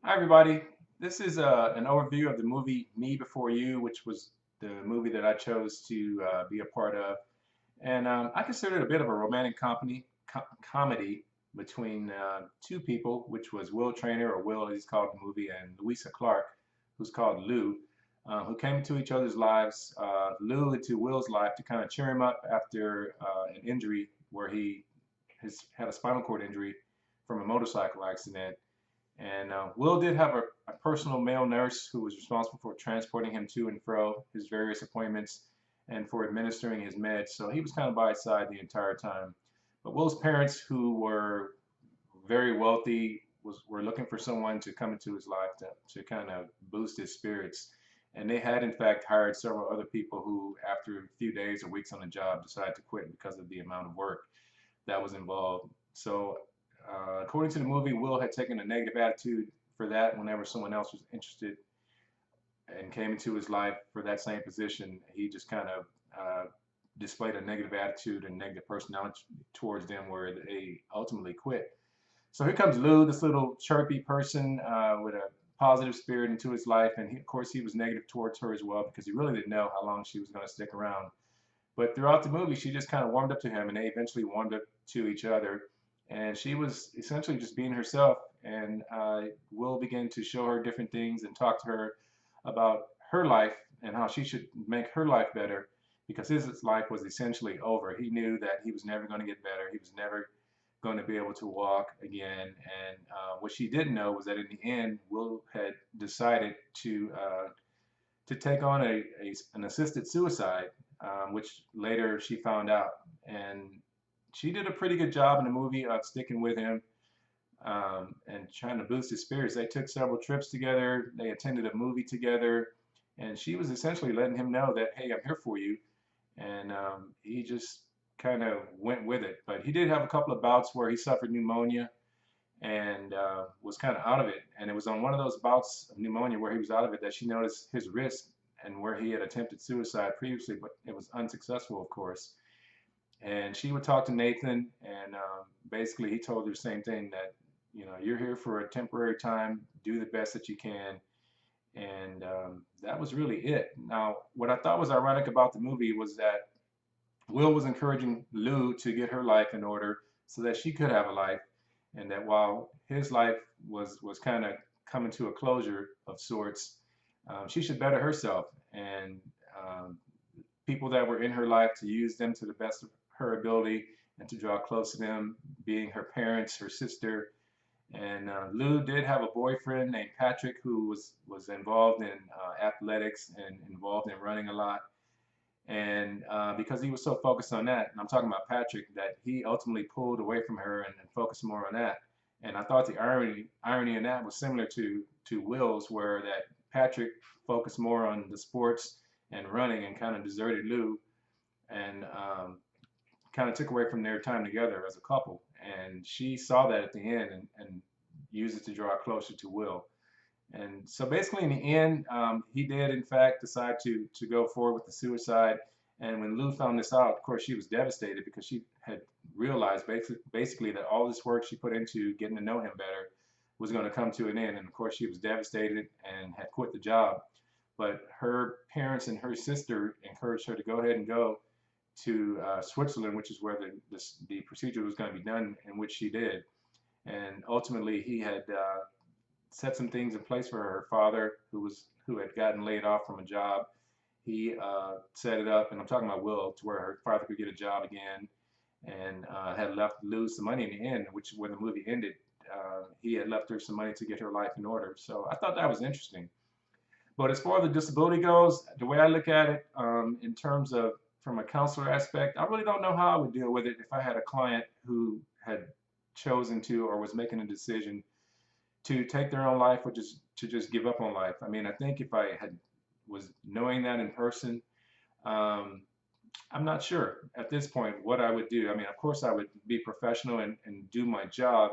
Hi, everybody. This is an overview of the movie Me Before You, which was the movie that I chose to be a part of. And I consider it a bit of a romantic comedy between two people, which was Will Traynor, or Will as he's called in the movie, and Louisa Clark, who's called Lou, who came into each other's lives, Lou into Will's life to kind of cheer him up after an injury where he has had a spinal cord injury from a motorcycle accident. And Will did have a personal male nurse who was responsible for transporting him to and fro his various appointments and for administering his meds. So he was kind of by his side the entire time. But Will's parents, who were very wealthy, were looking for someone to come into his life to kind of boost his spirits. And they had, in fact, hired several other people who, after a few days or weeks on the job, decided to quit because of the amount of work that was involved. So, according to the movie, Will had taken a negative attitude for that whenever someone else was interested and came into his life for that same position. He just kind of displayed a negative attitude and negative personality towards them where they ultimately quit. So here comes Lou, this little chirpy person with a positive spirit into his life. And of course, he was negative towards her as well because he really didn't know how long she was going to stick around. But throughout the movie, she just kind of warmed up to him, and they eventually warmed up to each other. And she was essentially just being herself. And Will began to show her different things and talk to her about her life and how she should make her life better because his life was essentially over. He knew that he was never going to get better. He was never going to be able to walk again. And what she didn't know was that in the end, Will had decided to take on an assisted suicide, which later she found out. And she did a pretty good job in the movie of sticking with him and trying to boost his spirits. They took several trips together, they attended a movie together, and she was essentially letting him know that, hey, I'm here for you. And he just kind of went with it. But he did have a couple of bouts where he suffered pneumonia and was kind of out of it. And it was on one of those bouts of pneumonia where he was out of it that she noticed his wrist and where he had attempted suicide previously, but it was unsuccessful, of course. And she would talk to Nathan, and basically he told her the same thing that, you're here for a temporary time, do the best that you can. And that was really it. Now, what I thought was ironic about the movie was that Will was encouraging Lou to get her life in order so that she could have a life, and that while his life was kind of coming to a closure of sorts, she should better herself and um, people that were in her life to use them to the best of her ability and to draw close to them, being her parents, her sister. And Lou did have a boyfriend named Patrick who was involved in athletics and involved in running a lot. And because he was so focused on that, and I'm talking about Patrick, that he ultimately pulled away from her and focused more on that. And I thought the irony in that was similar to Will's, where that Patrick focused more on the sports and running and kind of deserted Lou and kind of took away from their time together as a couple. And she saw that at the end and used it to draw closer to Will. And so basically, in the end, he did, in fact, decide to go forward with the suicide. And when Lou found this out, of course, she was devastated because she had realized basically that all this work she put into getting to know him better was going to come to an end. And of course, she was devastated and had quit the job. But her parents and her sister encouraged her to go ahead and go to Switzerland, which is where the procedure was going to be done, and which she did. And ultimately, he had set some things in place for her father, who had gotten laid off from a job. He set it up, and I'm talking about Will, to where her father could get a job again, and had left lose some money in the end, which when the movie ended, he had left her some money to get her life in order. So I thought that was interesting. But as far as the disability goes, the way I look at it, in terms of from a counselor aspect, I really don't know how I would deal with it if I had a client who had chosen to or was making a decision to take their own life or just to just give up on life. I mean, I think if I had was knowing that in person, um, I'm not sure at this point what I would do. I mean, of course, I would be professional and do my job.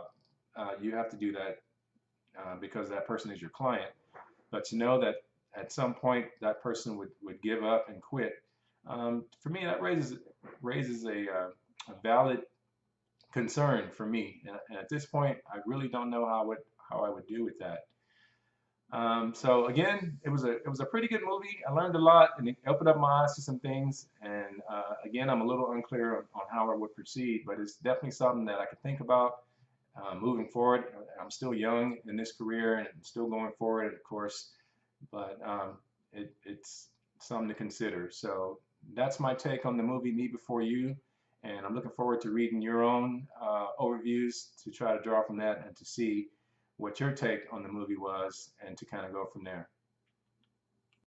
You have to do that because that person is your client. But to know that at some point that person would give up and quit, for me, that raises a valid concern for me. And at this point, I really don't know how I would do with that. So again, it was a pretty good movie. I learned a lot, and it opened up my eyes to some things. And again, I'm a little unclear on how I would proceed, but it's definitely something that I could think about moving forward. I'm still young in this career, and I'm still going forward, of course, but it's something to consider. So that's my take on the movie Me Before You, and I'm looking forward to reading your own overviews to try to draw from that and to see what your take on the movie was and to kind of go from there.